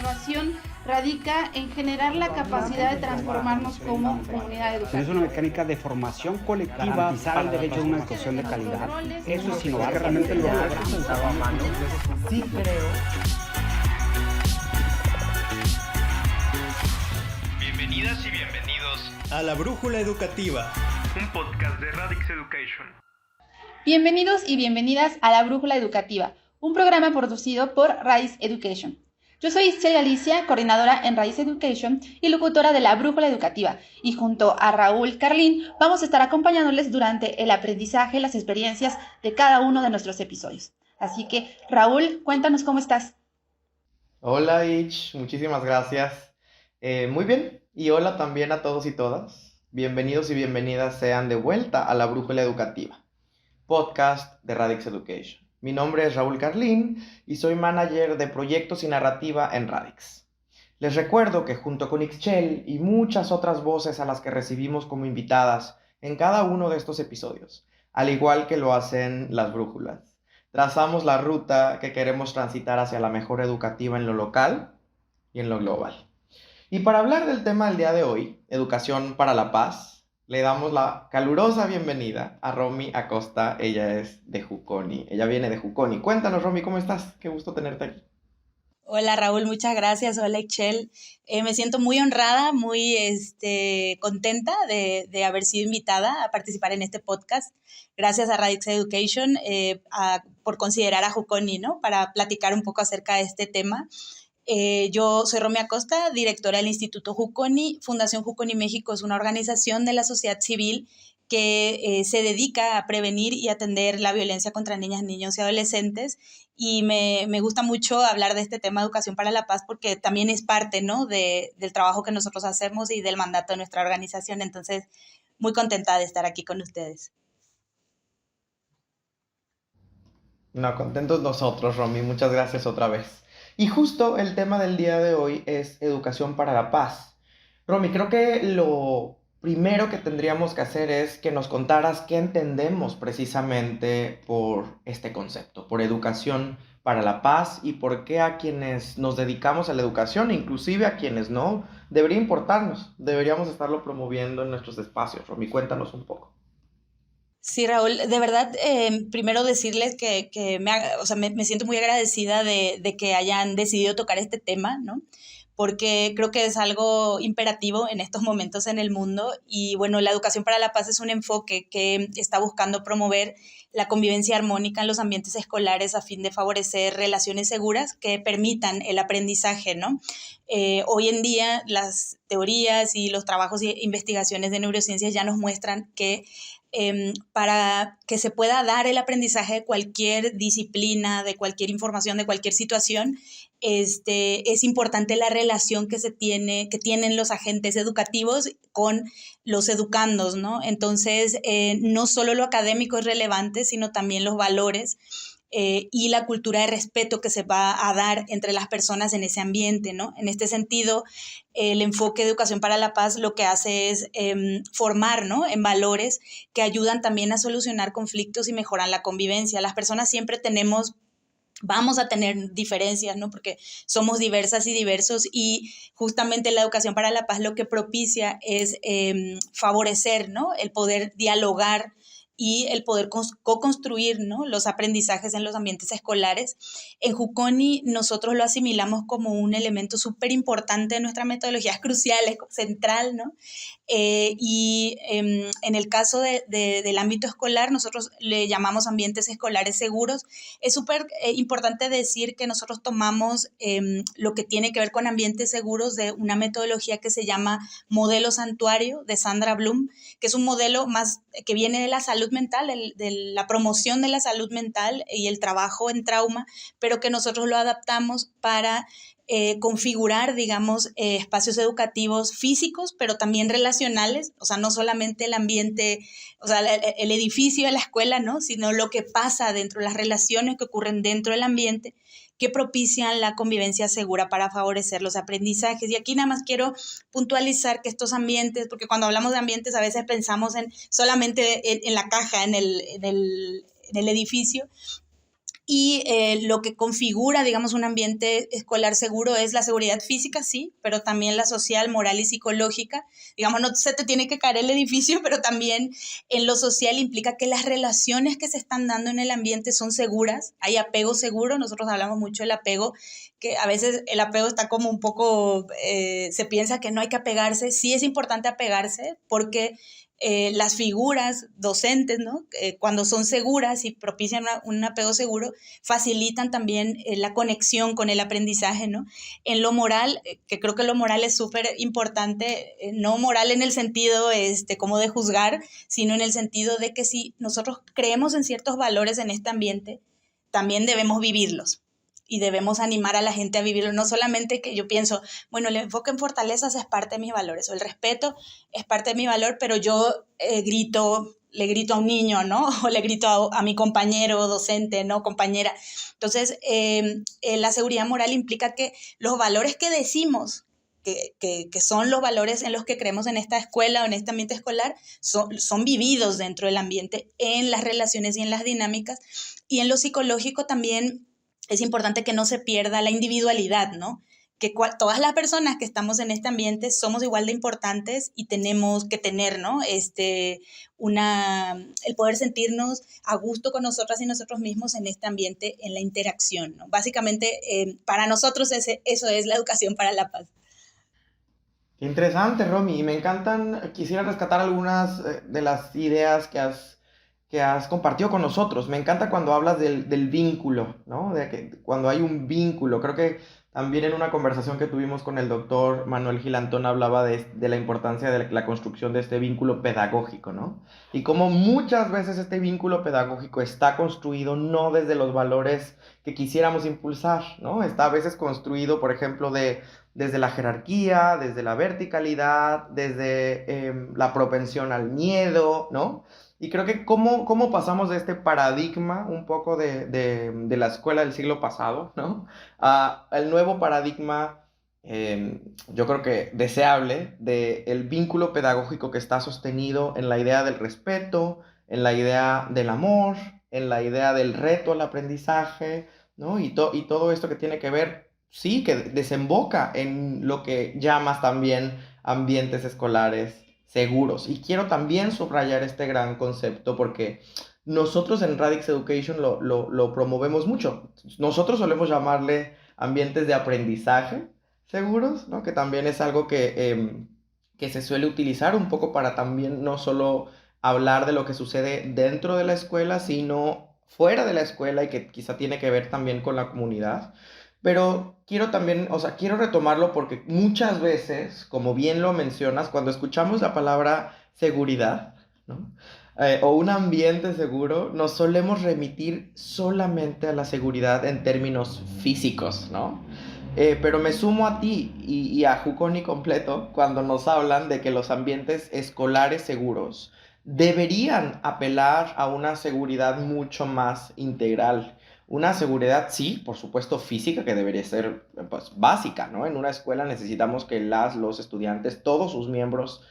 innovación radica en generar la capacidad de transformarnos como comunidad educativa. Es una mecánica de formación colectiva, garantizar el derecho a una educación de calidad. Eso es innovar, realmente lo logramos. Sí creo. Bienvenidas y bienvenidos a La Brújula Educativa, un podcast de Radix Education. Bienvenidos y bienvenidas a La Brújula Educativa, un programa producido por Radix Education. Yo soy Ischel Alicia, coordinadora en Radix Education y locutora de La Brújula Educativa, y junto a Raúl Carlín vamos a estar acompañándoles durante el aprendizaje y las experiencias de cada uno de nuestros episodios. Así que, Raúl, cuéntanos cómo estás. Hola Ich, muchísimas gracias. Muy bien, y hola también a todos y todas. Bienvenidos y bienvenidas sean de vuelta a La Brújula Educativa, podcast de Radix Education. Mi nombre es Raúl Carlín y soy manager de proyectos y narrativa en Radix. Les recuerdo que junto con Ixchel y muchas otras voces a las que recibimos como invitadas en cada uno de estos episodios, al igual que lo hacen las brújulas, trazamos la ruta que queremos transitar hacia la mejora educativa en lo local y en lo global. Y para hablar del tema del día de hoy, Educación para la Paz, le damos la calurosa bienvenida a Romy Acosta. Ella es de Juconi, ella viene de Juconi. Cuéntanos, Romy, ¿cómo estás? Qué gusto tenerte aquí. Hola Raúl, muchas gracias. Hola Ixchel. Me siento muy honrada, muy contenta de haber sido invitada a participar en este podcast. Gracias a Radix Education por considerar a Juconi, ¿no? Para platicar un poco acerca de este tema. Yo soy Romy Acosta, directora del Instituto Juconi. Fundación Juconi México es una organización de la sociedad civil que se dedica a prevenir y atender la violencia contra niñas, niños y adolescentes. Y me gusta mucho hablar de este tema de educación para la paz porque también es parte, ¿no? del trabajo que nosotros hacemos y del mandato de nuestra organización. Entonces, muy contenta de estar aquí con ustedes. No, contentos nosotros, Romy. Muchas gracias otra vez. Y justo el tema del día de hoy es educación para la paz. Romy, creo que lo primero que tendríamos que hacer es que nos contaras qué entendemos precisamente por este concepto, por educación para la paz, y por qué a quienes nos dedicamos a la educación, inclusive a quienes no, debería importarnos, deberíamos estarlo promoviendo en nuestros espacios. Romy, cuéntanos un poco. Sí, Raúl, de verdad, primero decirles que me siento muy agradecida de que hayan decidido tocar este tema, ¿no? Porque creo que es algo imperativo en estos momentos en el mundo. Y bueno, la educación para la paz es un enfoque que está buscando promover la convivencia armónica en los ambientes escolares a fin de favorecer relaciones seguras que permitan el aprendizaje, ¿no? Hoy en día las teorías y los trabajos e investigaciones de neurociencias ya nos muestran que para que se pueda dar el aprendizaje de cualquier disciplina, de cualquier información, de cualquier situación, es importante la relación que tienen los agentes educativos con los educandos, ¿no? Entonces, no solo lo académico es relevante, sino también los valores y la cultura de respeto que se va a dar entre las personas en ese ambiente, ¿no? En este sentido, el enfoque de Educación para la Paz lo que hace es formar, ¿no? En valores que ayudan también a solucionar conflictos y mejoran la convivencia. Las personas siempre vamos a tener diferencias, ¿no? Porque somos diversas y diversos, y justamente la educación para la paz lo que propicia es favorecer, ¿no? El poder dialogar y el poder co-construir, ¿no? Los aprendizajes en los ambientes escolares. En Juconi nosotros lo asimilamos como un elemento súper importante de nuestra metodología, es crucial, es central, ¿no? En el caso del ámbito escolar, nosotros le llamamos ambientes escolares seguros. Es súper importante decir que nosotros tomamos lo que tiene que ver con ambientes seguros de una metodología que se llama Modelo Santuario de Sandra Bloom, que es un modelo más que viene de la salud mental, de la promoción de la salud mental y el trabajo en trauma, pero que nosotros lo adaptamos para configurar, digamos, espacios educativos físicos, pero también relacionales, o sea, no solamente el ambiente, o sea, el edificio de la escuela, ¿no? Sino lo que pasa dentro, las relaciones que ocurren dentro del ambiente, que propician la convivencia segura para favorecer los aprendizajes. Y aquí nada más quiero puntualizar que estos ambientes, porque cuando hablamos de ambientes a veces pensamos solamente en la caja, en el edificio, Y lo que configura, digamos, un ambiente escolar seguro es la seguridad física, sí, pero también la social, moral y psicológica. Digamos, no se te tiene que caer el edificio, pero también en lo social implica que las relaciones que se están dando en el ambiente son seguras, hay apego seguro. Nosotros hablamos mucho del apego, que a veces el apego está como un poco, se piensa que no hay que apegarse. Sí es importante apegarse porque las figuras docentes, ¿no? Cuando son seguras y propician un apego seguro, facilitan también la conexión con el aprendizaje, ¿no? En lo moral, que creo que lo moral es súper importante, no moral en el sentido como de juzgar, sino en el sentido de que si nosotros creemos en ciertos valores en este ambiente, también debemos vivirlos. Y debemos animar a la gente a vivirlo, no solamente que yo pienso, bueno, el enfoque en fortalezas es parte de mis valores, o el respeto es parte de mi valor, pero yo le grito a un niño, ¿no? O le grito a mi compañero docente, ¿no? Compañera. Entonces, la seguridad moral implica que los valores que decimos, que son los valores en los que creemos en esta escuela o en este ambiente escolar, son vividos dentro del ambiente, en las relaciones y en las dinámicas. Y en lo psicológico también es importante que no se pierda la individualidad, ¿no? Que todas las personas que estamos en este ambiente somos igual de importantes y tenemos que tener, ¿no? El poder sentirnos a gusto con nosotras y nosotros mismos en este ambiente, en la interacción, ¿no? Básicamente, para nosotros eso es la educación para la paz. Qué interesante, Romy, y me encantan, quisiera rescatar algunas de las ideas que has compartido con nosotros. Me encanta cuando hablas del vínculo, ¿no? De que cuando hay un vínculo. Creo que también en una conversación que tuvimos con el doctor Manuel Gilantón hablaba de la importancia de la construcción de este vínculo pedagógico, ¿no? Y cómo muchas veces este vínculo pedagógico está construido no desde los valores que quisiéramos impulsar, ¿no? Está a veces construido, por ejemplo, desde la jerarquía, desde la verticalidad, desde la propensión al miedo, ¿no? Y creo que cómo pasamos de este paradigma un poco de la escuela del siglo pasado, ¿no? Al nuevo paradigma, yo creo que deseable, del vínculo pedagógico que está sostenido en la idea del respeto, en la idea del amor, en la idea del reto al aprendizaje, ¿no? Y todo esto que tiene que ver, sí, que desemboca en lo que llamas también ambientes escolares seguros. Y quiero también subrayar este gran concepto porque nosotros en Radix Education lo promovemos mucho. Nosotros solemos llamarle ambientes de aprendizaje seguros, ¿no? Que también es algo que se suele utilizar un poco para también no solo hablar de lo que sucede dentro de la escuela, sino fuera de la escuela y que quizá tiene que ver también con la comunidad. Pero quiero también, quiero retomarlo porque muchas veces, como bien lo mencionas, cuando escuchamos la palabra seguridad, ¿no? O un ambiente seguro, nos solemos remitir solamente a la seguridad en términos físicos, ¿no? Pero me sumo a ti y a Juconi completo cuando nos hablan de que los ambientes escolares seguros deberían apelar a una seguridad mucho más integral. Una seguridad, sí, por supuesto, física, que debería ser pues, básica, ¿no? En una escuela necesitamos que los estudiantes, todos sus miembros,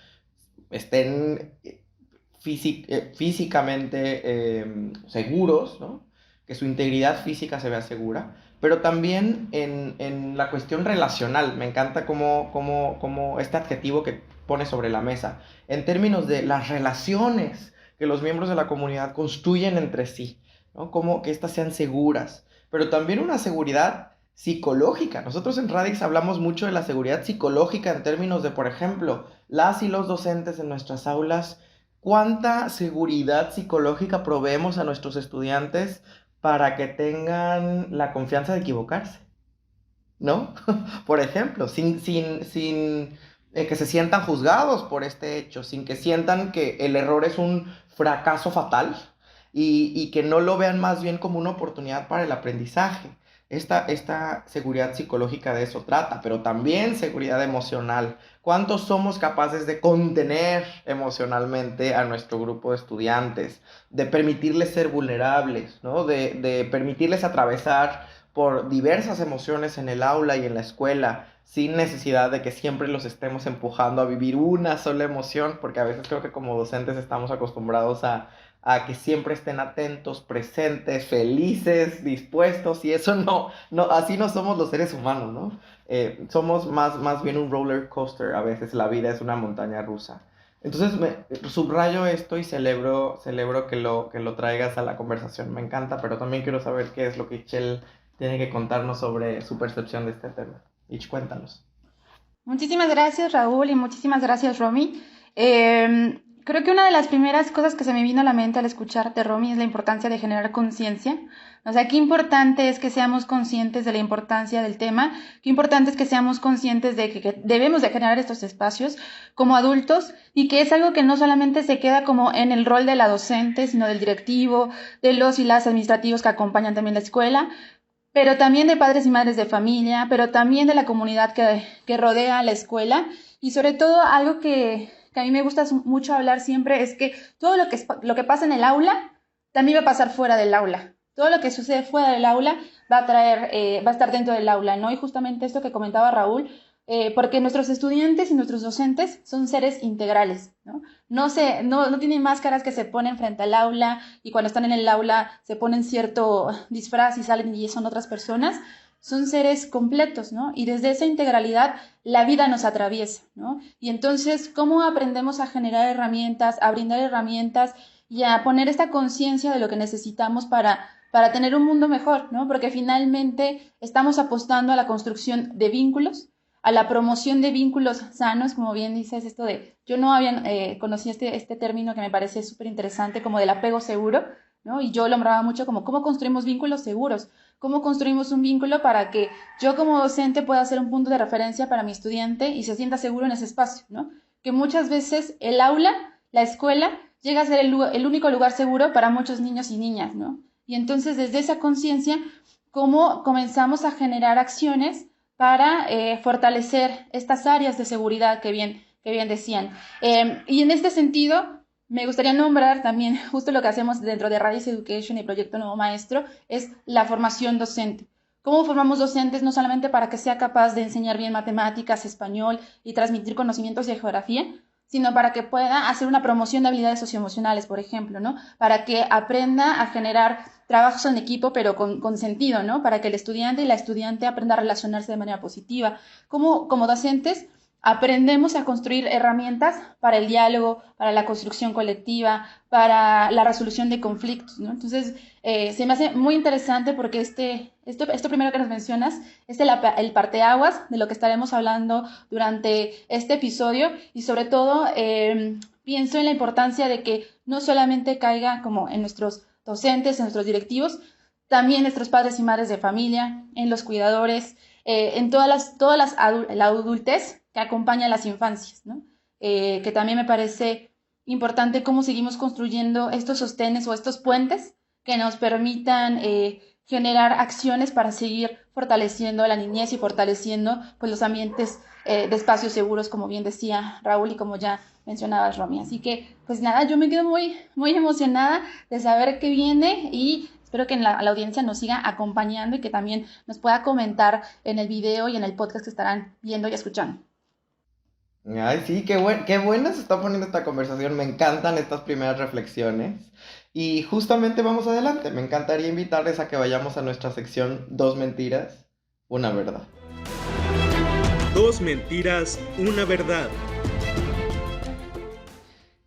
estén físicamente seguros, ¿no? Que su integridad física se vea segura, pero también en la cuestión relacional. Me encanta cómo este adjetivo que pone sobre la mesa, en términos de las relaciones que los miembros de la comunidad construyen entre sí, ¿no? Como que éstas sean seguras, pero también una seguridad psicológica. Nosotros en Radix hablamos mucho de la seguridad psicológica en términos de, por ejemplo, las y los docentes en nuestras aulas, cuánta seguridad psicológica proveemos a nuestros estudiantes para que tengan la confianza de equivocarse, ¿no? Por ejemplo, sin que se sientan juzgados por este hecho, sin que sientan que el error es un fracaso fatal, y que no lo vean más bien como una oportunidad para el aprendizaje. Esta seguridad psicológica de eso trata, pero también seguridad emocional. ¿Cuántos somos capaces de contener emocionalmente a nuestro grupo de estudiantes? De permitirles ser vulnerables, ¿no? De permitirles atravesar por diversas emociones en el aula y en la escuela, sin necesidad de que siempre los estemos empujando a vivir una sola emoción, porque a veces creo que como docentes estamos acostumbrados a a que siempre estén atentos, presentes, felices, dispuestos, y eso así no somos los seres humanos, ¿no? Somos más bien un roller coaster, a veces la vida es una montaña rusa. Entonces subrayo esto y celebro que lo traigas a la conversación, me encanta, pero también quiero saber qué es lo que Itzel tiene que contarnos sobre su percepción de este tema. Ich, cuéntanos. Muchísimas gracias, Raúl, y muchísimas gracias, Romy. Creo que una de las primeras cosas que se me vino a la mente al escucharte, Romy, es la importancia de generar conciencia. O sea, qué importante es que seamos conscientes de la importancia del tema, qué importante es que seamos conscientes de que debemos de generar estos espacios como adultos y que es algo que no solamente se queda como en el rol de la docente, sino del directivo, de los y las administrativos que acompañan también la escuela, pero también de padres y madres de familia, pero también de la comunidad que rodea a la escuela y sobre todo algo que a mí me gusta mucho hablar siempre es que todo lo que pasa en el aula también va a pasar fuera del aula. Todo lo que sucede fuera del aula va a estar dentro del aula, ¿no? Y justamente esto que comentaba Raúl, porque nuestros estudiantes y nuestros docentes son seres integrales, ¿no? No tienen máscaras que se ponen frente al aula y cuando están en el aula se ponen cierto disfraz y salen y son otras personas. Son seres completos, ¿no? Y desde esa integralidad la vida nos atraviesa, ¿no? Y entonces, ¿cómo aprendemos a generar herramientas, a brindar herramientas y a poner esta conciencia de lo que necesitamos para tener un mundo mejor, ¿no? Porque finalmente estamos apostando a la construcción de vínculos, a la promoción de vínculos sanos, como bien dices, esto de, yo no había conocido este término que me parece súper interesante, como del apego seguro, ¿no? Y yo lo nombraba mucho como cómo construimos vínculos seguros, cómo construimos un vínculo para que yo como docente pueda ser un punto de referencia para mi estudiante y se sienta seguro en ese espacio, ¿no? Que muchas veces el aula, la escuela, llega a ser el único lugar seguro para muchos niños y niñas, ¿no? Y entonces desde esa conciencia, cómo comenzamos a generar acciones para fortalecer estas áreas de seguridad que bien decían. Y en este sentido, me gustaría nombrar también justo lo que hacemos dentro de Radice Education y Proyecto Nuevo Maestro, es la formación docente. ¿Cómo formamos docentes no solamente para que sea capaz de enseñar bien matemáticas, español y transmitir conocimientos de geografía, sino para que pueda hacer una promoción de habilidades socioemocionales, por ejemplo, ¿no? Para que aprenda a generar trabajos en equipo, pero con sentido, ¿no? Para que el estudiante y la estudiante aprenda a relacionarse de manera positiva. Como docentes, aprendemos a construir herramientas para el diálogo, para la construcción colectiva, para la resolución de conflictos, ¿no? Entonces, se me hace muy interesante porque esto primero que nos mencionas es el parteaguas de lo que estaremos hablando durante este episodio y sobre todo pienso en la importancia de que no solamente caiga como en nuestros docentes, en nuestros directivos, también en nuestros padres y madres de familia, en los cuidadores, en la adultez que acompaña a las infancias, ¿no? Que también me parece importante cómo seguimos construyendo estos sostenes o estos puentes que nos permitan generar acciones para seguir fortaleciendo la niñez y fortaleciendo pues, los ambientes de espacios seguros, como bien decía Raúl y como ya mencionabas, Romy. Así que, pues nada, yo me quedo muy, muy emocionada de saber qué viene y espero que la audiencia nos siga acompañando y que también nos pueda comentar en el video y en el podcast que estarán viendo y escuchando. Ay, sí, qué buena se está poniendo esta conversación. Me encantan estas primeras reflexiones. Y justamente vamos adelante. Me encantaría invitarles a que vayamos a nuestra sección 2 mentiras, una verdad. 2 mentiras, una verdad.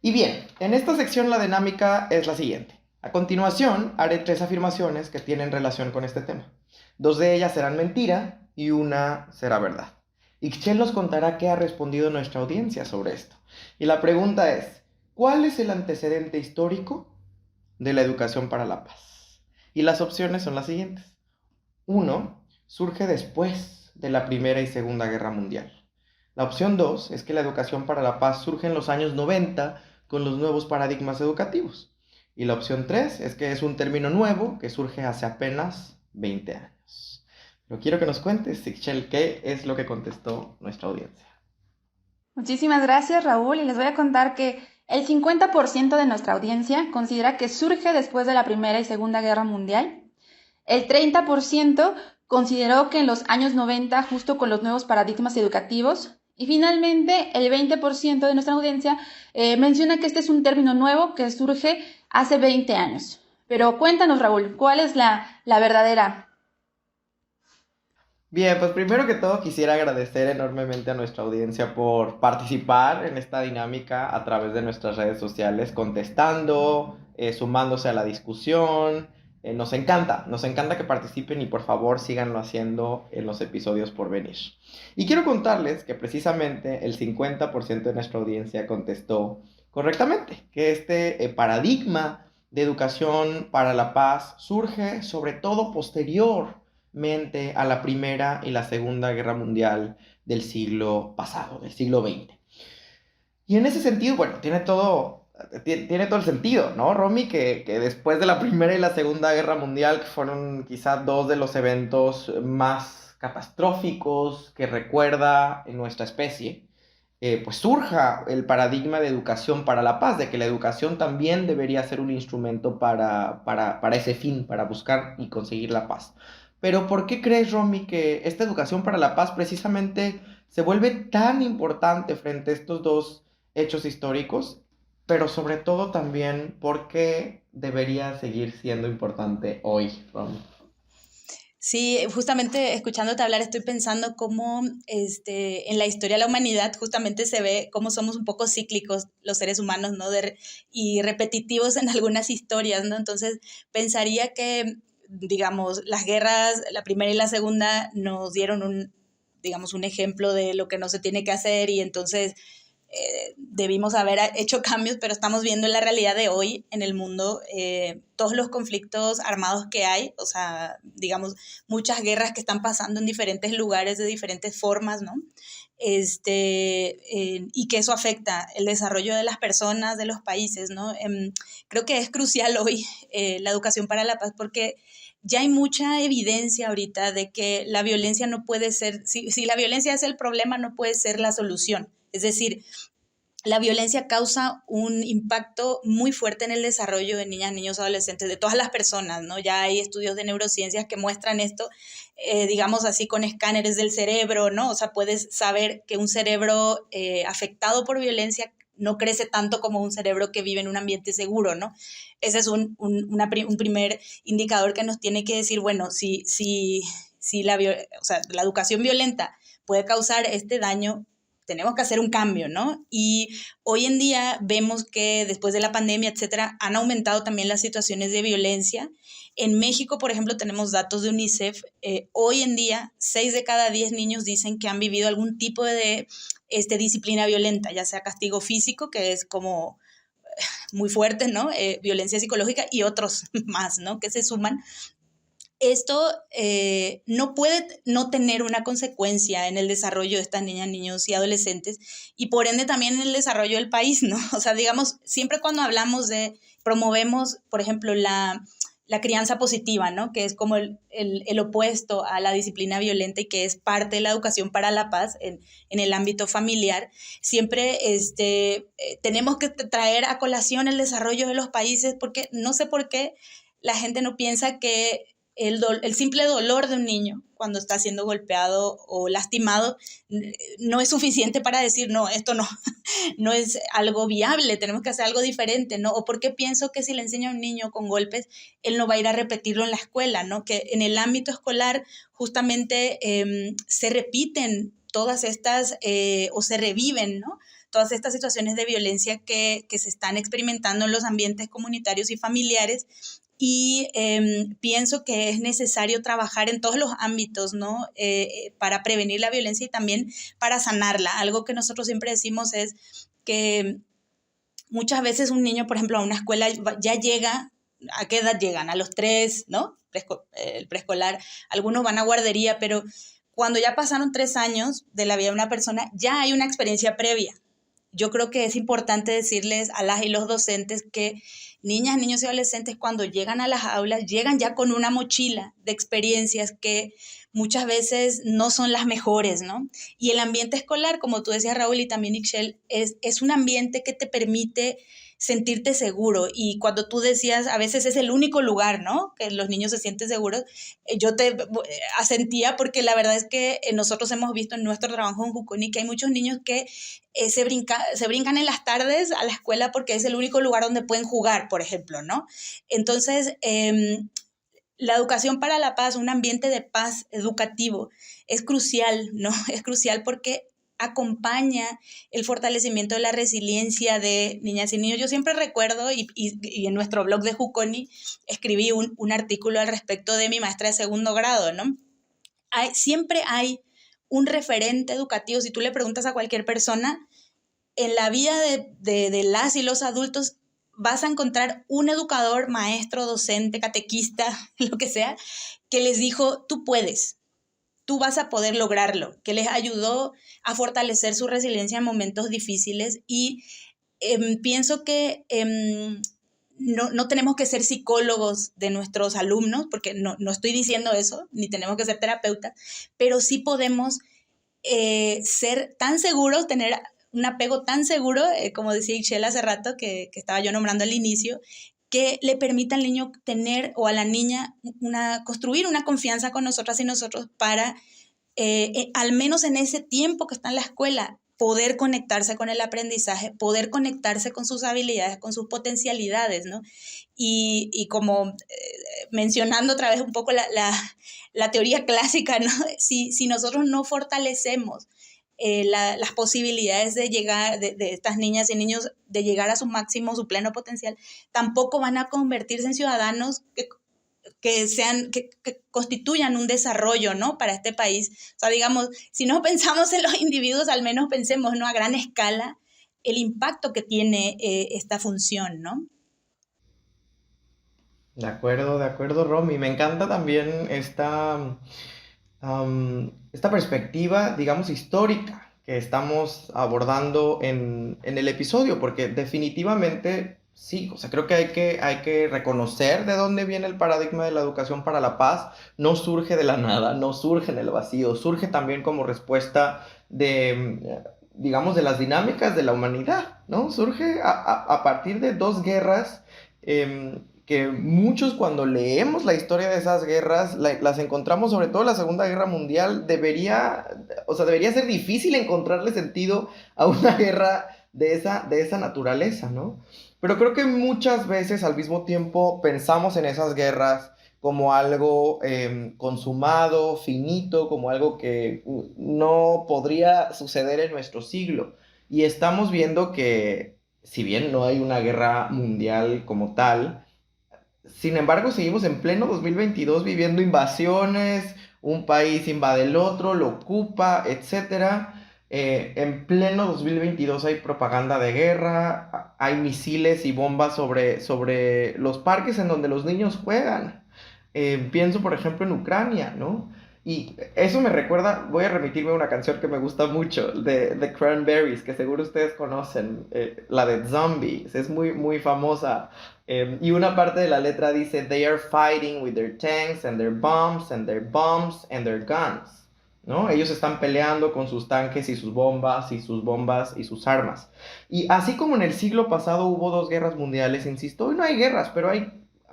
Y bien, en esta sección la dinámica es la siguiente. A continuación, haré 3 afirmaciones que tienen relación con este tema. 2 de ellas serán mentira y una será verdad. Ixchel nos contará qué ha respondido nuestra audiencia sobre esto. Y la pregunta es, ¿cuál es el antecedente histórico de la educación para la paz? Y las opciones son las siguientes. 1. Surge después de la Primera y Segunda Guerra Mundial. La opción 2 es que la educación para la paz surge en los años 90 con los nuevos paradigmas educativos. Y la opción 3 es que es un término nuevo que surge hace apenas 20 años. Pero quiero que nos cuentes, Ixchel, qué es lo que contestó nuestra audiencia. Muchísimas gracias, Raúl, y les voy a contar que el 50% de nuestra audiencia considera que surge después de la Primera y Segunda Guerra Mundial. El 30% consideró que en los años 90, justo con los nuevos paradigmas educativos. Y finalmente, el 20% de nuestra audiencia menciona que este es un término nuevo que surge hace 20 años. Pero cuéntanos, Raúl, ¿cuál es la verdadera? Bien, pues primero que todo quisiera agradecer enormemente a nuestra audiencia por participar en esta dinámica a través de nuestras redes sociales, contestando, sumándose a la discusión. Nos encanta que participen y por favor síganlo haciendo en los episodios por venir. Y quiero contarles que precisamente el 50% de nuestra audiencia contestó correctamente, que este paradigma de educación para la paz surge sobre todo posteriormente a la Primera y la Segunda Guerra Mundial del siglo pasado, del siglo XX. Y en ese sentido, bueno, tiene todo el sentido, ¿no, Romy? Que después de la Primera y la Segunda Guerra Mundial, que fueron quizás dos de los eventos más catastróficos que recuerda en nuestra especie, pues surja el paradigma de educación para la paz, de que la educación también debería ser un instrumento para ese fin, para buscar y conseguir la paz. Pero ¿por qué crees, Romy, que esta educación para la paz precisamente se vuelve tan importante frente a estos dos hechos históricos? Pero sobre todo también, ¿por qué debería seguir siendo importante hoy, Romy? Sí, justamente escuchándote hablar estoy pensando cómo en la historia de la humanidad justamente se ve cómo somos un poco cíclicos los seres humanos, ¿no? Y repetitivos en algunas historias, ¿no? Entonces pensaría que, digamos, las guerras, la primera y la segunda, nos dieron un ejemplo de lo que no se tiene que hacer y entonces debimos haber hecho cambios, pero estamos viendo en la realidad de hoy en el mundo todos los conflictos armados que hay, o sea, digamos, muchas guerras que están pasando en diferentes lugares de diferentes formas, ¿no? Y que eso afecta el desarrollo de las personas, de los países, ¿no? Creo que es crucial hoy la educación para la paz porque ya hay mucha evidencia ahorita de que la violencia no puede ser, si la violencia es el problema, no puede ser la solución. Es decir, la violencia causa un impacto muy fuerte en el desarrollo de niñas, niños, adolescentes, de todas las personas, ¿no? Ya hay estudios de neurociencias que muestran esto, digamos así, con escáneres del cerebro, ¿no? O sea, puedes saber que un cerebro afectado por violencia no crece tanto como un cerebro que vive en un ambiente seguro, ¿no? Ese es un primer indicador que nos tiene que decir, bueno, si la educación violenta puede causar este daño, tenemos que hacer un cambio, ¿no? Y hoy en día vemos que después de la pandemia, etcétera, han aumentado también las situaciones de violencia. En México, por ejemplo, tenemos datos de UNICEF. Hoy en día, 6 de cada 10 niños dicen que han vivido algún tipo de disciplina violenta, ya sea castigo físico, que es como muy fuerte, ¿no? Violencia psicológica y otros más, ¿no? Que se suman. Esto no puede no tener una consecuencia en el desarrollo de estas niñas, niños y adolescentes y por ende también en el desarrollo del país, ¿no? O sea, digamos, siempre cuando promovemos, por ejemplo, la crianza positiva, ¿no? Que es como el opuesto a la disciplina violenta y que es parte de la educación para la paz en el ámbito familiar, siempre tenemos que traer a colación el desarrollo de los países porque no sé por qué la gente no piensa que el simple dolor de un niño cuando está siendo golpeado o lastimado no es suficiente para decir, no, esto no es algo viable, tenemos que hacer algo diferente, ¿no? O porque pienso que si le enseño a un niño con golpes, él no va a ir a repetirlo en la escuela, ¿no? Que en el ámbito escolar justamente se repiten todas estas, o se reviven, ¿no? Todas estas situaciones de violencia que se están experimentando en los ambientes comunitarios y familiares. Y pienso que es necesario trabajar en todos los ámbitos, ¿no? Para prevenir la violencia y también para sanarla. Algo que nosotros siempre decimos es que muchas veces un niño, por ejemplo, a una escuela ya llega, ¿a qué edad llegan? A los 3, ¿no? El preescolar. Algunos van a guardería, pero cuando ya pasaron 3 años de la vida de una persona, ya hay una experiencia previa. Yo creo que es importante decirles a las y los docentes que niñas, niños y adolescentes cuando llegan a las aulas llegan ya con una mochila de experiencias que muchas veces no son las mejores, ¿no? Y el ambiente escolar, como tú decías, Raúl, y también Ixchel, es un ambiente que te permite sentirte seguro. Y cuando tú decías, a veces es el único lugar, ¿no?, que los niños se sienten seguros, yo te asentía, porque la verdad es que nosotros hemos visto en nuestro trabajo en Juconi que hay muchos niños que se brincan en las tardes a la escuela porque es el único lugar donde pueden jugar, por ejemplo, ¿no? Entonces, la educación para la paz, un ambiente de paz educativo, es crucial, ¿no? Es crucial porque acompaña el fortalecimiento de la resiliencia de niñas y niños. Yo siempre recuerdo, y en nuestro blog de Juconi escribí un artículo al respecto de mi maestra de segundo grado, ¿no? Siempre hay un referente educativo. Si tú le preguntas a cualquier persona, en la vida de las y los adultos, vas a encontrar un educador, maestro, docente, catequista, lo que sea, que les dijo, tú puedes, tú vas a poder lograrlo, que les ayudó a fortalecer su resiliencia en momentos difíciles. Y pienso que no tenemos que ser psicólogos de nuestros alumnos, porque no estoy diciendo eso, ni tenemos que ser terapeutas, pero sí podemos ser tan seguros, tener un apego tan seguro, como decía Ixchel hace rato, que estaba yo nombrando al inicio, que le permita al niño tener, o a la niña, construir una confianza con nosotras y nosotros para, al menos en ese tiempo que está en la escuela, poder conectarse con el aprendizaje, poder conectarse con sus habilidades, con sus potencialidades, ¿no? Y como mencionando otra vez un poco la teoría clásica, ¿no? Si nosotros no fortalecemos las posibilidades de llegar, de estas niñas y niños, de llegar a su máximo, su pleno potencial, tampoco van a convertirse en ciudadanos que constituyan un desarrollo, ¿no?, para este país. O sea, digamos, si no pensamos en los individuos, al menos pensemos, ¿no?, a gran escala, el impacto que tiene esta función, ¿no? De acuerdo, Romy. Me encanta también esta perspectiva, digamos, histórica que estamos abordando en el episodio, porque definitivamente sí, o sea, creo que hay que reconocer de dónde viene el paradigma de la educación para la paz. No surge de la nada, no surge en el vacío, surge también como respuesta de, digamos, de las dinámicas de la humanidad, ¿no? Surge a partir de dos guerras que muchos, cuando leemos la historia de esas guerras, las encontramos, sobre todo la Segunda Guerra Mundial. Debería ser difícil encontrarle sentido a una guerra de esa naturaleza, ¿no? Pero creo que muchas veces al mismo tiempo pensamos en esas guerras como algo consumado, finito, como algo que no podría suceder en nuestro siglo. Y estamos viendo que, si bien no hay una guerra mundial como tal, sin embargo, seguimos en pleno 2022 viviendo invasiones, un país invade el otro, lo ocupa, etc. En pleno 2022 hay propaganda de guerra, hay misiles y bombas sobre los parques en donde los niños juegan. Pienso, por ejemplo, en Ucrania, ¿no? Y eso me recuerda, voy a remitirme a una canción que me gusta mucho, de The Cranberries, que seguro ustedes conocen, la de Zombies, es muy, muy famosa. Y una parte de la letra dice, "They are fighting with their tanks and their bombs and their bombs and their guns", ¿no? Ellos están peleando con sus tanques y sus bombas y sus armas. Y así como en el siglo pasado hubo dos guerras mundiales, insisto, hoy no hay guerras,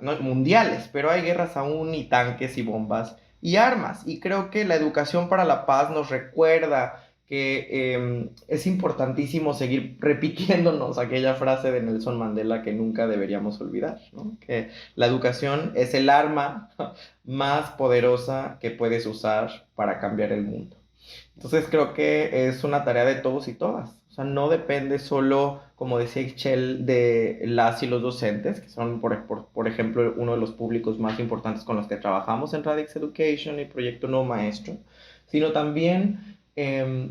no, mundiales, pero hay guerras aún, y tanques y bombas y armas. Y creo que la educación para la paz nos recuerda que es importantísimo seguir repitiéndonos aquella frase de Nelson Mandela que nunca deberíamos olvidar, ¿no? Que la educación es el arma más poderosa que puedes usar para cambiar el mundo. Entonces creo que es una tarea de todos y todas. O sea, no depende solo, como decía Ixchel, de las y los docentes, que son, por ejemplo, uno de los públicos más importantes con los que trabajamos en Radix Education y Proyecto Nuevo Maestro, sino también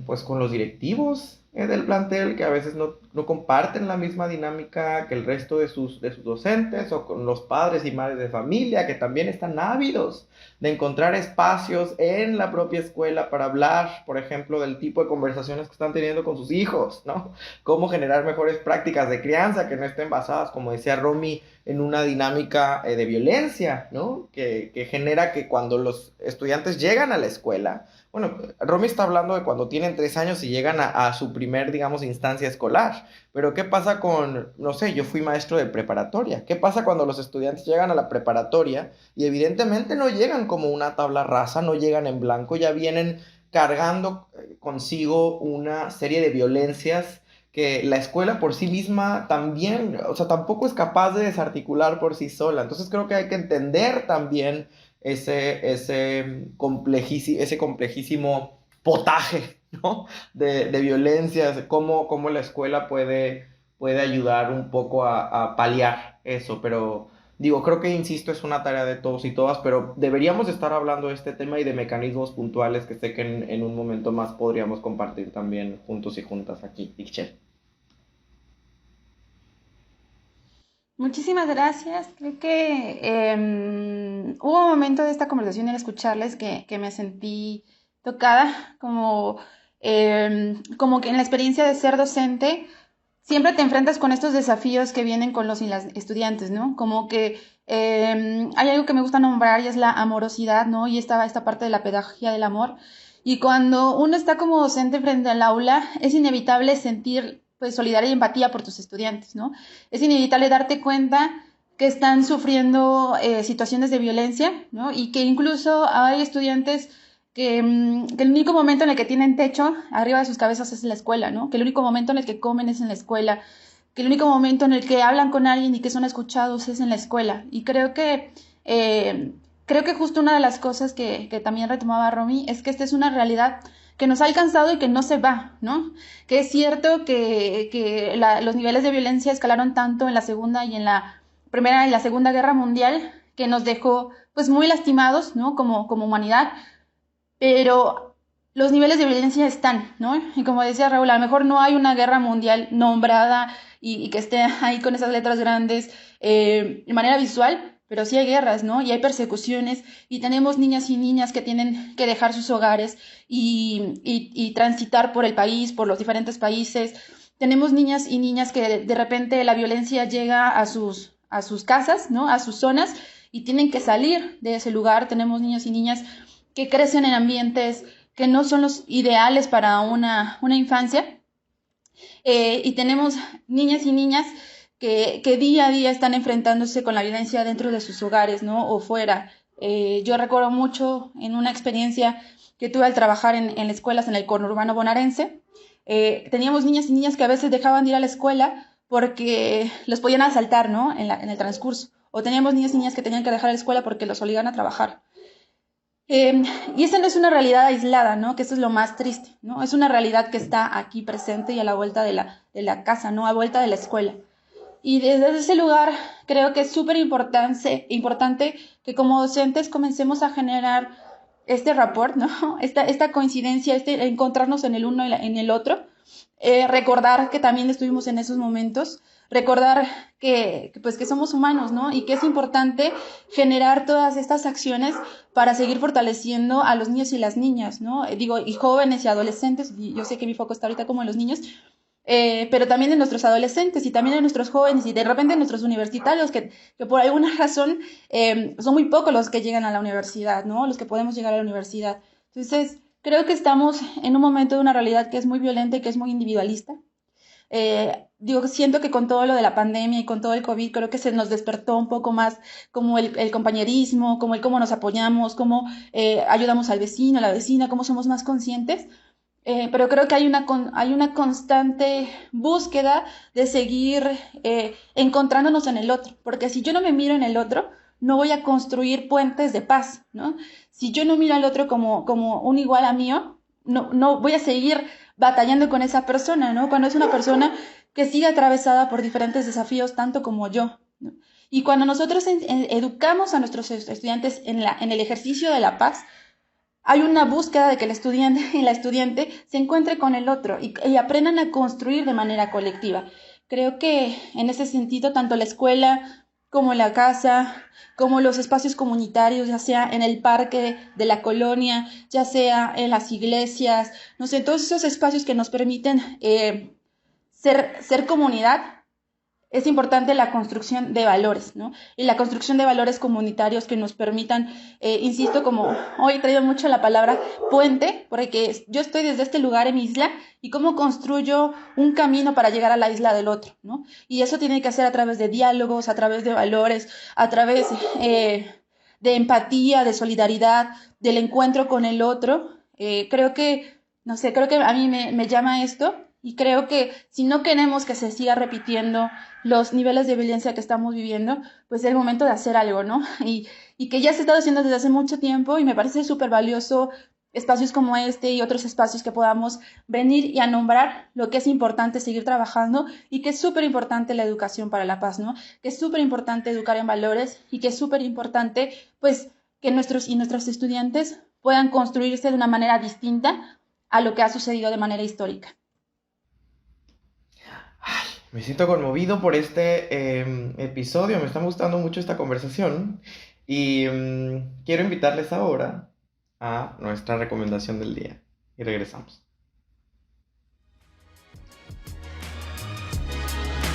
pues con los directivos del plantel, que a veces no comparten la misma dinámica que el resto de sus docentes, o con los padres y madres de familia, que también están ávidos de encontrar espacios en la propia escuela para hablar, por ejemplo, del tipo de conversaciones que están teniendo con sus hijos, ¿no? Cómo generar mejores prácticas de crianza que no estén basadas, como decía Romy, en una dinámica de violencia, ¿no? Que genera que cuando los estudiantes llegan a la escuela, Bueno, Romy está hablando de cuando tienen 3 años y llegan a su primer, digamos, instancia escolar. Pero ¿qué pasa con, no sé, yo fui maestro de preparatoria? ¿Qué pasa cuando los estudiantes llegan a la preparatoria y evidentemente no llegan como una tabla rasa, no llegan en blanco, ya vienen cargando consigo una serie de violencias que la escuela por sí misma también, o sea, tampoco es capaz de desarticular por sí sola? Entonces creo que hay que entender también ese complejísimo potaje, ¿no? De violencias, cómo la escuela puede ayudar un poco a paliar eso, pero digo, creo que, insisto, es una tarea de todos y todas, pero deberíamos estar hablando de este tema y de mecanismos puntuales que sé que en un momento más podríamos compartir también juntos y juntas aquí, Ixchel. Muchísimas gracias. Creo que hubo un momento de esta conversación en escucharles que me sentí tocada, como que en la experiencia de ser docente siempre te enfrentas con estos desafíos que vienen con los y las estudiantes, ¿no? Como que hay algo que me gusta nombrar y es la amorosidad, ¿no? Y esta parte de la pedagogía del amor. Y cuando uno está como docente frente al aula, es inevitable sentir pues solidaridad y empatía por tus estudiantes, ¿no? Es inevitable darte cuenta que están sufriendo situaciones de violencia, ¿no? Y que incluso hay estudiantes que el único momento en el que tienen techo arriba de sus cabezas es en la escuela, ¿no? Que el único momento en el que comen es en la escuela, que el único momento en el que hablan con alguien y que son escuchados es en la escuela. Y creo que justo una de las cosas que también retomaba Romy es que esta es una realidad que nos ha alcanzado y que no se va, ¿no? Que es cierto que los niveles de violencia escalaron tanto en la Segunda y en la Primera y la Segunda Guerra Mundial que nos dejó pues muy lastimados, ¿no? Como humanidad, pero los niveles de violencia están, ¿no? Y como decía Raúl, a lo mejor no hay una guerra mundial nombrada y que esté ahí con esas letras grandes de manera visual, pero sí hay guerras, ¿no? Y hay persecuciones y tenemos niñas y niñas que tienen que dejar sus hogares y transitar por el país, por los diferentes países. Tenemos niñas y niñas que de repente la violencia llega a sus casas, ¿no? A sus zonas y tienen que salir de ese lugar. Tenemos niños y niñas que crecen en ambientes que no son los ideales para una infancia. Y tenemos niñas y niñas que día a día están enfrentándose con la violencia dentro de sus hogares, ¿no? O fuera. Yo recuerdo mucho en una experiencia que tuve al trabajar en escuelas en el conurbano bonaerense. Teníamos niñas y niñas que a veces dejaban de ir a la escuela porque los podían asaltar, ¿no? En el transcurso. O teníamos niñas y niñas que tenían que dejar la escuela porque los obligan a trabajar. Y esa no es una realidad aislada, ¿no? Que eso es lo más triste, ¿no? Es una realidad que está aquí presente y a la vuelta de la casa, ¿no? A vuelta de la escuela. Y desde ese lugar creo que es súper importante que como docentes comencemos a generar este rapport, ¿no? Esta coincidencia, encontrarnos en el uno y en el otro. Recordar que también estuvimos en esos momentos, recordar pues que somos humanos, ¿no? Y que es importante generar todas estas acciones para seguir fortaleciendo a los niños y las niñas, ¿no? Digo, y jóvenes y adolescentes, y yo sé que mi foco está ahorita como en los niños, pero también en nuestros adolescentes y también en nuestros jóvenes y de repente en nuestros universitarios que por alguna razón son muy pocos los que llegan a la universidad, ¿no? Los que podemos llegar a la universidad. Entonces, creo que estamos en un momento de una realidad que es muy violenta y que es muy individualista. Siento que con todo lo de la pandemia y con todo el COVID, creo que se nos despertó un poco más como el compañerismo, como el cómo nos apoyamos, cómo ayudamos al vecino, a la vecina, cómo somos más conscientes. Pero creo que hay una constante búsqueda de seguir encontrándonos en el otro, porque si yo no me miro en el otro, no voy a construir puentes de paz, ¿no? Si yo no miro al otro como un igual a mío, no voy a seguir batallando con esa persona, ¿no? Cuando es una persona que sigue atravesada por diferentes desafíos, tanto como yo, ¿no? Y cuando nosotros educamos a nuestros estudiantes en el ejercicio de la paz, hay una búsqueda de que el estudiante y la estudiante se encuentre con el otro y aprendan a construir de manera colectiva. Creo que en ese sentido, tanto la escuela como la casa, como los espacios comunitarios, ya sea en el parque de la colonia, ya sea en las iglesias, no sé, todos esos espacios que nos permiten ser comunidad, es importante la construcción de valores, ¿no? Y la construcción de valores comunitarios que nos permitan, insisto, como hoy he traído mucho la palabra puente, porque yo estoy desde este lugar en mi isla y cómo construyo un camino para llegar a la isla del otro, ¿no? Y eso tiene que hacer a través de diálogos, a través de valores, a través de empatía, de solidaridad, del encuentro con el otro. Creo que a mí me llama esto. Y creo que si no queremos que se siga repitiendo los niveles de violencia que estamos viviendo, pues es el momento de hacer algo, ¿no? Y que ya se está haciendo desde hace mucho tiempo y me parece súper valioso espacios como este y otros espacios que podamos venir y a nombrar lo que es importante seguir trabajando y que es súper importante la educación para la paz, ¿no? Que es súper importante educar en valores y que es súper importante, pues, que nuestros estudiantes puedan construirse de una manera distinta a lo que ha sucedido de manera histórica. Me siento conmovido por este episodio, me está gustando mucho esta conversación y quiero invitarles ahora a nuestra recomendación del día y regresamos.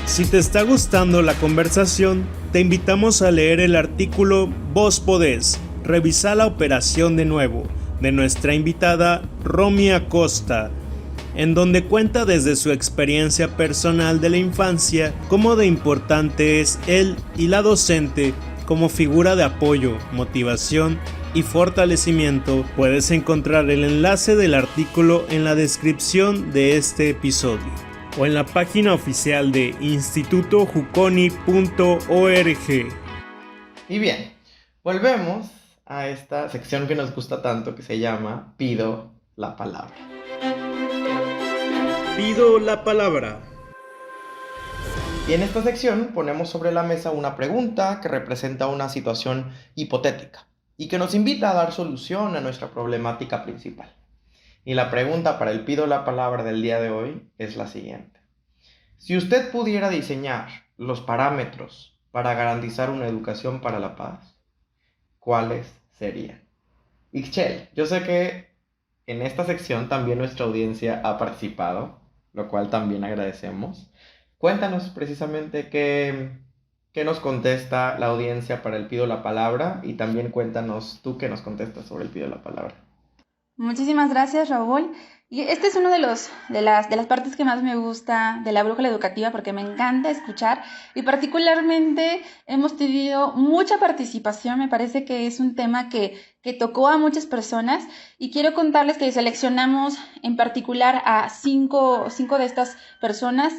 Si te está gustando la conversación, te invitamos a leer el artículo Vos Podés, revisa la operación de nuevo, de nuestra invitada Romy Acosta, en donde cuenta desde su experiencia personal de la infancia cómo de importante es él y la docente como figura de apoyo, motivación y fortalecimiento. Puedes encontrar el enlace del artículo en la descripción de este episodio o en la página oficial de institutojuconi.org. Y bien, volvemos a esta sección que nos gusta tanto que se llama Pido la Palabra. Pido la palabra. Y en esta sección ponemos sobre la mesa una pregunta que representa una situación hipotética y que nos invita a dar solución a nuestra problemática principal. Y la pregunta para el Pido la Palabra del día de hoy es la siguiente. Si usted pudiera diseñar los parámetros para garantizar una educación para la paz, ¿cuáles serían? Ixchel, yo sé que en esta sección también nuestra audiencia ha participado, lo cual también agradecemos. Cuéntanos precisamente qué nos contesta la audiencia para el Pido la Palabra y también cuéntanos tú qué nos contestas sobre el Pido la Palabra. Muchísimas gracias, Raúl. Y este es uno de las partes que más me gusta de la brújula educativa porque me encanta escuchar y particularmente hemos tenido mucha participación. Me parece que es un tema que tocó a muchas personas y quiero contarles que seleccionamos en particular a cinco de estas personas.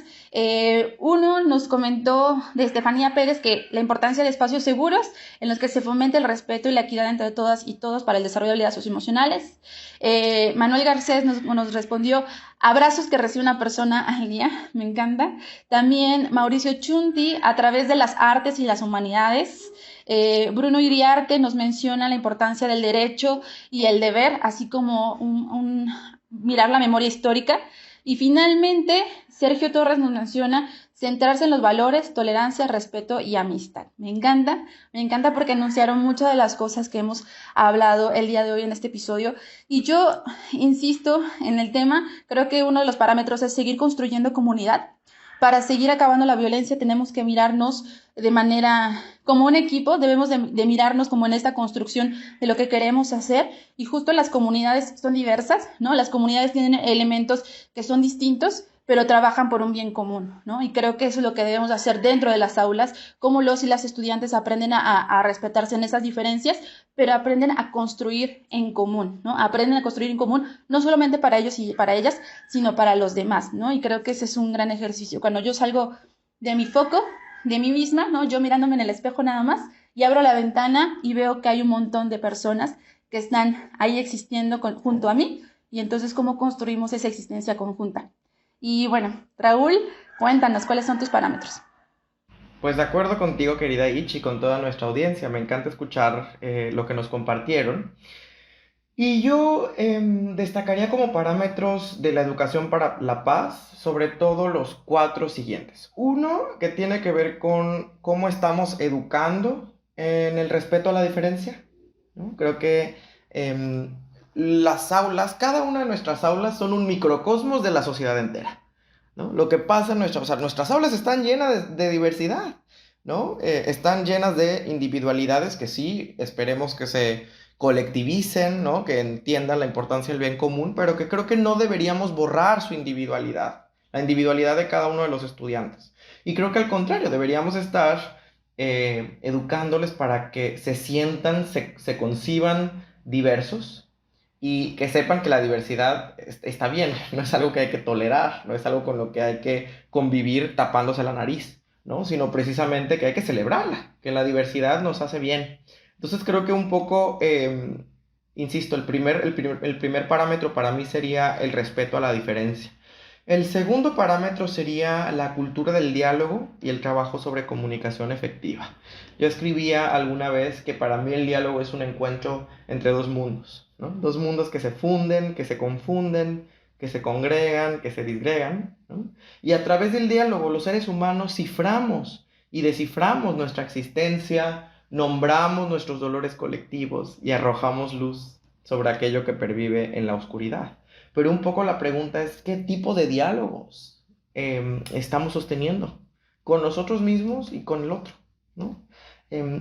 Uno nos comentó de Estefanía Pérez que la importancia de espacios seguros en los que se fomente el respeto y la equidad entre todas y todos para el desarrollo de habilidades socioemocionales. Manuel Garcés nos respondió abrazos que recibe una persona al día, me encanta. También Mauricio Chunti a través de las artes y las humanidades. Bruno Iriarte nos menciona la importancia del derecho y el deber, así como mirar la memoria histórica. Y finalmente, Sergio Torres nos menciona centrarse en los valores, tolerancia, respeto y amistad. Me encanta porque enunciaron muchas de las cosas que hemos hablado el día de hoy en este episodio. Y yo insisto en el tema, creo que uno de los parámetros es seguir construyendo comunidad. Para seguir acabando la violencia tenemos que mirarnos de manera como un equipo, debemos de mirarnos como en esta construcción de lo que queremos hacer y justo las comunidades son diversas, ¿no? Las comunidades tienen elementos que son distintos, pero trabajan por un bien común, ¿no? Y creo que eso es lo que debemos hacer dentro de las aulas, cómo los y las estudiantes aprenden a respetarse en esas diferencias, pero aprenden a construir en común, ¿no? Aprenden a construir en común, no solamente para ellos y para ellas, sino para los demás, ¿no? Y creo que ese es un gran ejercicio. Cuando yo salgo de mi foco, de mí misma, ¿no? Yo mirándome en el espejo nada más, y abro la ventana y veo que hay un montón de personas que están ahí existiendo junto a mí, y entonces, ¿cómo construimos esa existencia conjunta? Y bueno, Raúl, cuéntanos, ¿cuáles son tus parámetros? Pues de acuerdo contigo, querida Ich, y con toda nuestra audiencia, me encanta escuchar lo que nos compartieron. Y yo destacaría como parámetros de la educación para la paz, sobre todo los 4 siguientes. Uno, que tiene que ver con cómo estamos educando en el respeto a la diferencia, ¿no? Creo que las aulas, cada una de nuestras aulas son un microcosmos de la sociedad entera, ¿no? Lo que pasa en nuestras aulas están llenas de diversidad, ¿no? Están llenas de individualidades que sí, esperemos que se colectivicen, ¿no? Que entiendan la importancia del bien común, pero que creo que no deberíamos borrar su individualidad, la individualidad de cada uno de los estudiantes. Y creo que al contrario, deberíamos estar educándoles para que se sientan, se conciban diversos y que sepan que la diversidad está bien, no es algo que hay que tolerar, no es algo con lo que hay que convivir tapándose la nariz, ¿no? Sino precisamente que hay que celebrarla, que la diversidad nos hace bien. Entonces creo que un poco, insisto, el primer parámetro para mí sería el respeto a la diferencia. El segundo parámetro sería la cultura del diálogo y el trabajo sobre comunicación efectiva. Yo escribía alguna vez que para mí el diálogo es un encuentro entre dos mundos, ¿no? Dos mundos que se funden, que se confunden, que se congregan, que se disgregan, ¿no? Y a través del diálogo los seres humanos ciframos y desciframos nuestra existencia, nombramos nuestros dolores colectivos y arrojamos luz sobre aquello que pervive en la oscuridad. Pero un poco la pregunta es, ¿qué tipo de diálogos estamos sosteniendo con nosotros mismos y con el otro, ¿no?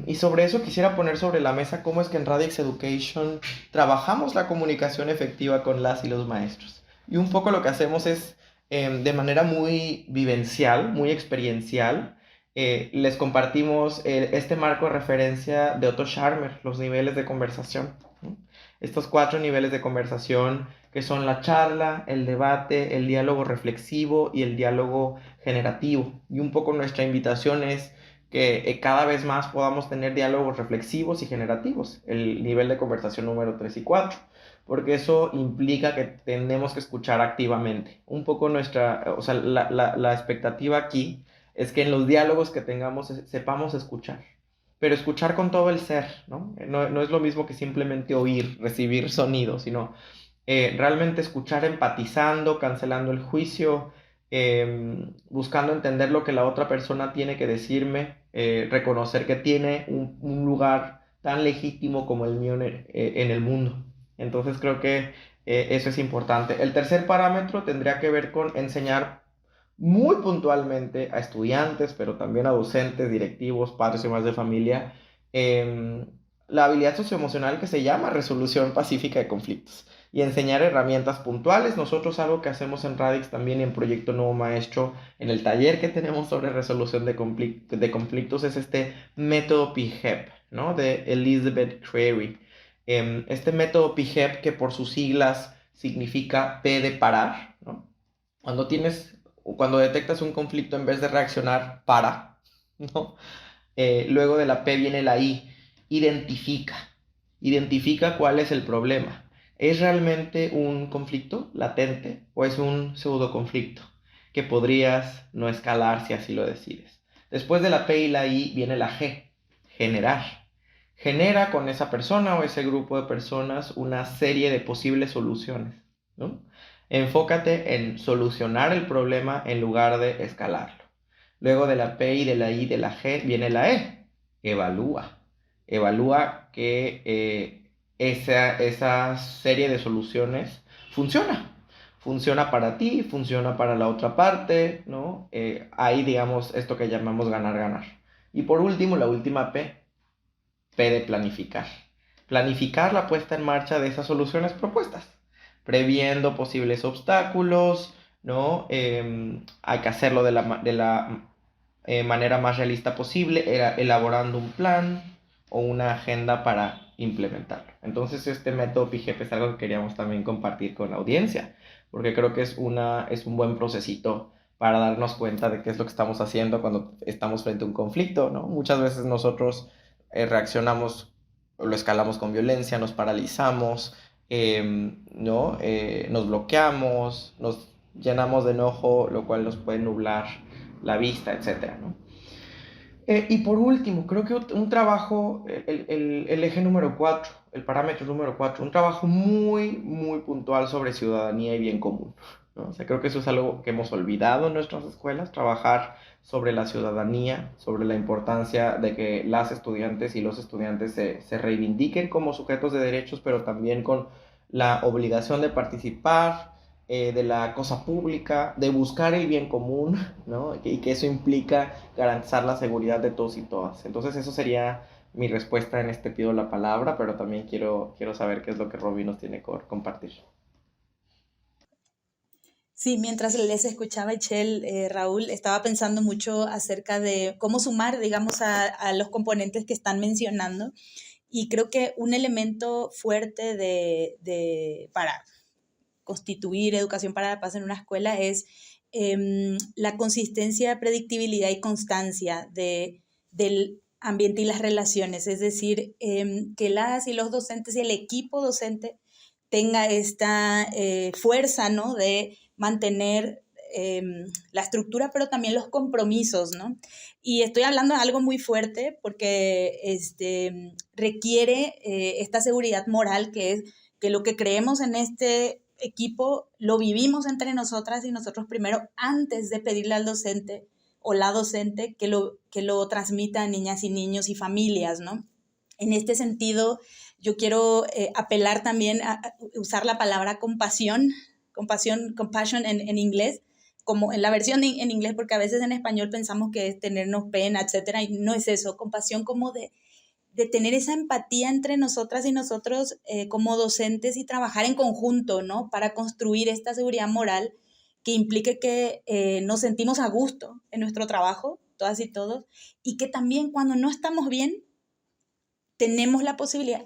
Y sobre eso quisiera poner sobre la mesa cómo es que en Radix Education trabajamos la comunicación efectiva con las y los maestros. Y un poco lo que hacemos es, de manera muy vivencial, muy experiencial, les compartimos este marco de referencia de Otto Scharmer, los niveles de conversación, ¿no? Estos 4 niveles de conversación que son la charla, el debate, el diálogo reflexivo y el diálogo generativo. Y un poco nuestra invitación es que cada vez más podamos tener diálogos reflexivos y generativos, el nivel de conversación número 3 y 4, porque eso implica que tenemos que escuchar activamente. Un poco la expectativa aquí es que en los diálogos que tengamos sepamos escuchar, pero escuchar con todo el ser, ¿no? No es lo mismo que simplemente oír, recibir sonidos, sino realmente escuchar empatizando, cancelando el juicio, buscando entender lo que la otra persona tiene que decirme, reconocer que tiene un lugar tan legítimo como el mío en el mundo. Entonces creo que eso es importante. El tercer parámetro tendría que ver con enseñar muy puntualmente a estudiantes, pero también a docentes, directivos, padres y madres de familia, la habilidad socioemocional que se llama resolución pacífica de conflictos y enseñar herramientas puntuales. Nosotros algo que hacemos en Radix también en Proyecto Nuevo Maestro, en el taller que tenemos sobre resolución de conflictos, es este método PIHEP, ¿no? De Elizabeth Creary. Este método PIHEP, que por sus siglas significa P de parar, ¿no? Cuando detectas un conflicto, en vez de reaccionar, para, ¿no? Luego de la P viene la I, identifica cuál es el problema. ¿Es realmente un conflicto latente o es un pseudo conflicto que podrías no escalar si así lo decides? Después de la P y la I viene la G, generar. Genera con esa persona o ese grupo de personas una serie de posibles soluciones, ¿no? Enfócate en solucionar el problema en lugar de escalarlo. Luego de la P y de la I y de la G viene la E. Evalúa. Evalúa que esa serie de soluciones funciona. Funciona para ti, funciona para la otra parte, ¿no? Ahí, digamos, esto que llamamos ganar-ganar. Y por último, la última P. P de planificar. Planificar la puesta en marcha de esas soluciones propuestas, previendo posibles obstáculos, ¿no? Hay que hacerlo de la manera más realista posible, elaborando un plan o una agenda para implementarlo. Entonces este método PIHEP es algo que queríamos también compartir con la audiencia, porque creo que es un buen procesito para darnos cuenta de qué es lo que estamos haciendo cuando estamos frente a un conflicto, ¿no? Muchas veces nosotros reaccionamos, lo escalamos con violencia, nos paralizamos, ¿no? Nos bloqueamos, nos llenamos de enojo, lo cual nos puede nublar la vista, etc., ¿no? Y por último, creo que un trabajo, el eje número 4, el parámetro número 4, un trabajo muy, muy puntual sobre ciudadanía y bien común, ¿no? O sea, creo que eso es algo que hemos olvidado en nuestras escuelas, trabajar sobre la ciudadanía, sobre la importancia de que las estudiantes y los estudiantes se reivindiquen como sujetos de derechos, pero también con la obligación de participar, de la cosa pública, de buscar el bien común, ¿no? Y que eso implica garantizar la seguridad de todos y todas. Entonces eso sería mi respuesta en este pido la palabra, pero también quiero saber qué es lo que Robbie nos tiene que compartir. Sí, mientras les escuchaba Itzel, Raúl, estaba pensando mucho acerca de cómo sumar, digamos, a los componentes que están mencionando. Y creo que un elemento fuerte para constituir educación para la paz en una escuela es la consistencia, predictibilidad y constancia del ambiente y las relaciones. Es decir, que las y los docentes y el equipo docente tenga esta fuerza, ¿no?, de mantener la estructura, pero también los compromisos, ¿no? Y estoy hablando de algo muy fuerte porque requiere esta seguridad moral, que es que lo que creemos en este equipo lo vivimos entre nosotras y nosotros primero, antes de pedirle al docente o la docente que lo transmita a niñas y niños y familias, ¿no? En este sentido, yo quiero apelar también a usar la palabra compasión en inglés, como en la versión en inglés, porque a veces en español pensamos que es tenernos pena, etcétera, y no es eso. Compasión como de tener esa empatía entre nosotras y nosotros como docentes y trabajar en conjunto, ¿no?, para construir esta seguridad moral que implique que nos sentimos a gusto en nuestro trabajo, todas y todos, y que también cuando no estamos bien,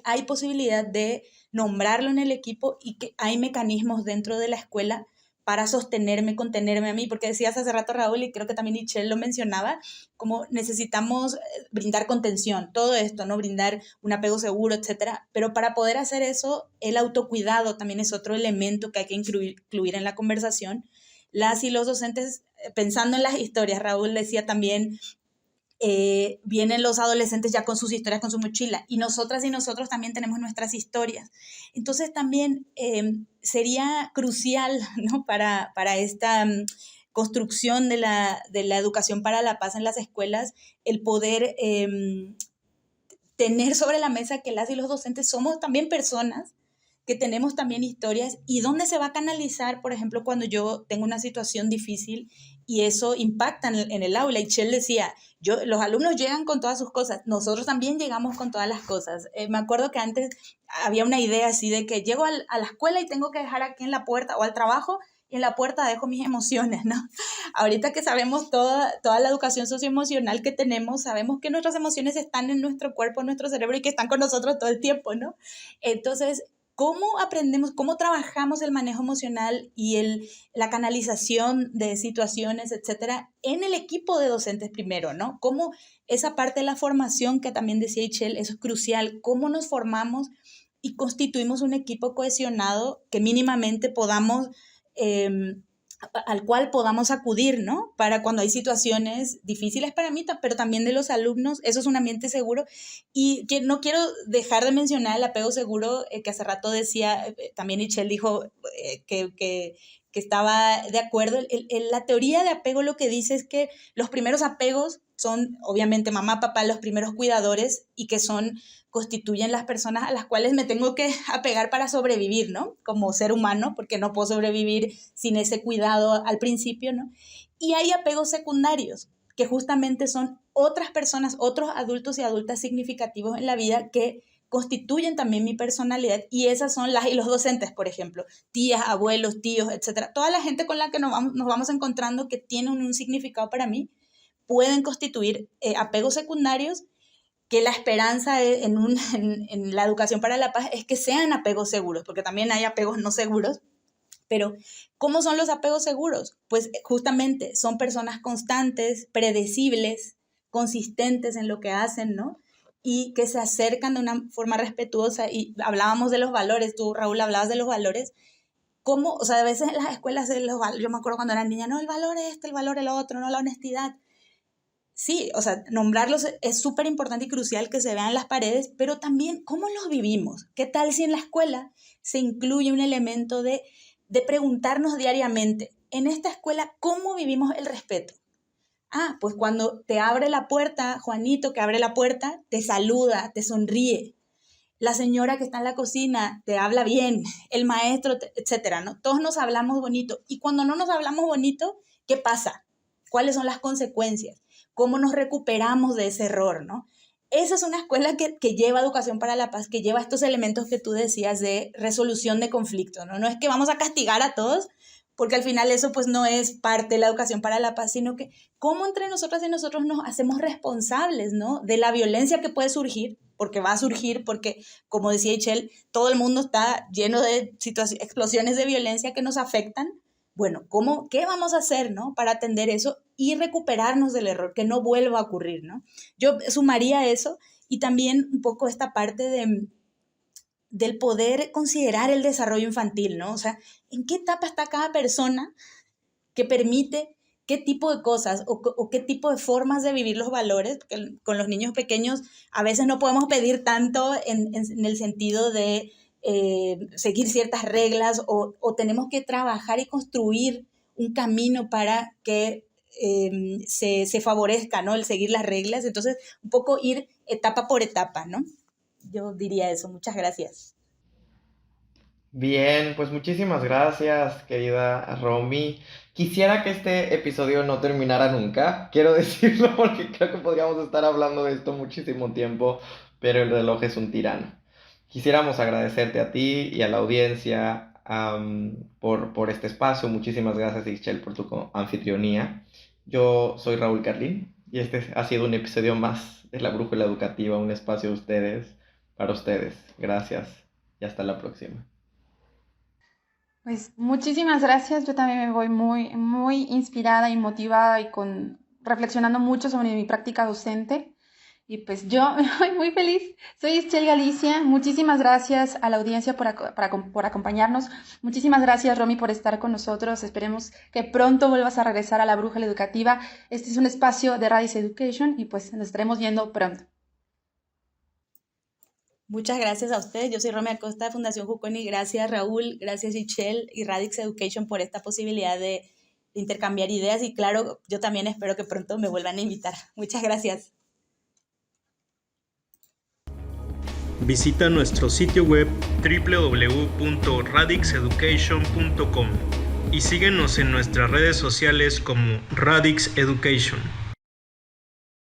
hay posibilidad de nombrarlo en el equipo y que hay mecanismos dentro de la escuela para sostenerme, contenerme a mí, porque decías hace rato, Raúl, y creo que también Itzel lo mencionaba, como necesitamos brindar contención, todo esto, ¿no? Brindar un apego seguro, etcétera, pero para poder hacer eso, el autocuidado también es otro elemento que hay que incluir en la conversación. Las y los docentes, pensando en las historias, Raúl decía también, vienen los adolescentes ya con sus historias, con su mochila, y nosotras y nosotros también tenemos nuestras historias. Entonces también sería crucial, ¿no?, para esta construcción de la educación para la paz en las escuelas, el poder tener sobre la mesa que las y los docentes somos también personas, que tenemos también historias, y dónde se va a canalizar, por ejemplo, cuando yo tengo una situación difícil y eso impacta en el aula. Y Chell decía, los alumnos llegan con todas sus cosas, nosotros también llegamos con todas las cosas. Me acuerdo que antes había una idea así de que llego a la escuela y tengo que dejar aquí en la puerta, o al trabajo, y en la puerta dejo mis emociones, ¿no? Ahorita que sabemos toda la educación socioemocional que tenemos, sabemos que nuestras emociones están en nuestro cuerpo, en nuestro cerebro, y que están con nosotros todo el tiempo, ¿no? Entonces, ¿cómo aprendemos, cómo trabajamos el manejo emocional y la canalización de situaciones, etcétera, en el equipo de docentes primero, ¿no? Cómo esa parte de la formación que también decía Itzel, eso es crucial, cómo nos formamos y constituimos un equipo cohesionado que mínimamente podamos, al cual podamos acudir, ¿no? Para cuando hay situaciones difíciles para mí, pero también de los alumnos, eso es un ambiente seguro. Y que no quiero dejar de mencionar el apego seguro, que hace rato decía, también Itzel dijo que estaba de acuerdo. La teoría de apego lo que dice es que los primeros apegos son, obviamente, mamá, papá, los primeros cuidadores, y que constituyen las personas a las cuales me tengo que apegar para sobrevivir, ¿no? Como ser humano, porque no puedo sobrevivir sin ese cuidado al principio, ¿no? Y hay apegos secundarios, que justamente son otras personas, otros adultos y adultas significativos en la vida que constituyen también mi personalidad, y esas son las y los docentes, por ejemplo, tías, abuelos, tíos, etcétera. Toda la gente con la que nos vamos encontrando que tiene un significado para mí, pueden constituir apegos secundarios, que la esperanza en la educación para la paz es que sean apegos seguros, porque también hay apegos no seguros. Pero, ¿cómo son los apegos seguros? Pues justamente son personas constantes, predecibles, consistentes en lo que hacen, ¿no? Y que se acercan de una forma respetuosa. Y hablábamos de los valores, tú, Raúl, hablabas de los valores. ¿Cómo? O sea, a veces en las escuelas, yo me acuerdo cuando era niña, no, el valor es este, el valor el otro, no, la honestidad. Sí, o sea, nombrarlos es súper importante y crucial que se vean en las paredes, pero también cómo los vivimos. ¿Qué tal si en la escuela se incluye un elemento de preguntarnos diariamente, en esta escuela, cómo vivimos el respeto? Ah, pues cuando te abre la puerta, Juanito, que abre la puerta, te saluda, te sonríe. la señora que está en la cocina te habla bien, el maestro, etcétera, ¿no? Todos nos hablamos bonito. Y cuando no nos hablamos bonito, ¿qué pasa? ¿Cuáles son las consecuencias? ¿Cómo nos recuperamos de ese error, no? Esa es una escuela que lleva educación para la paz, que lleva estos elementos que tú decías de resolución de conflictos, ¿no? No es que vamos a castigar a todos, porque al final eso pues no es parte de la educación para la paz, sino que cómo entre nosotras y nosotros nos hacemos responsables, ¿no? De la violencia que puede surgir, porque va a surgir, porque como decía Ichel, todo el mundo está lleno de explosiones de violencia que nos afectan. Bueno, ¿qué vamos a hacer, ¿no? Para atender eso y recuperarnos del error, que no vuelva a ocurrir, ¿no? Yo sumaría eso y también un poco esta parte del poder considerar el desarrollo infantil, ¿no? O sea, ¿en qué etapa está cada persona que permite qué tipo de cosas o qué tipo de formas de vivir los valores? Porque con los niños pequeños a veces no podemos pedir tanto en el sentido de seguir ciertas reglas o tenemos que trabajar y construir un camino para que se favorezca, ¿no? El seguir las reglas. Entonces, un poco ir etapa por etapa, ¿no? Yo diría eso. Muchas gracias. Bien, pues muchísimas gracias, querida Romy. Quisiera que este episodio no terminara nunca, quiero decirlo porque creo que podríamos estar hablando de esto muchísimo tiempo, pero el reloj es un tirano. Quisiéramos agradecerte a ti y a la audiencia por este espacio. Muchísimas gracias, Ixchel, por tu anfitrionía. Yo soy Raúl Carlín y este ha sido un episodio más de La Brújula Educativa, un espacio de ustedes, para ustedes. Gracias y hasta la próxima. Pues muchísimas gracias. Yo también me voy muy, muy inspirada y motivada y reflexionando mucho sobre mi práctica docente. Y pues yo me voy muy feliz. Soy Ixchel Galicia. Muchísimas gracias a la audiencia por acompañarnos. Muchísimas gracias, Romy, por estar con nosotros. Esperemos que pronto vuelvas a regresar a La Brújula Educativa. Este es un espacio de Radix Education y pues nos estaremos viendo pronto. Muchas gracias a ustedes. Yo soy Romy Acosta de Fundación Juconi. Gracias, Raúl. Gracias, Ixchel y Radix Education por esta posibilidad de intercambiar ideas. Y claro, yo también espero que pronto me vuelvan a invitar. Muchas gracias. Visita nuestro sitio web www.radixeducation.com y síguenos en nuestras redes sociales como Radix Education.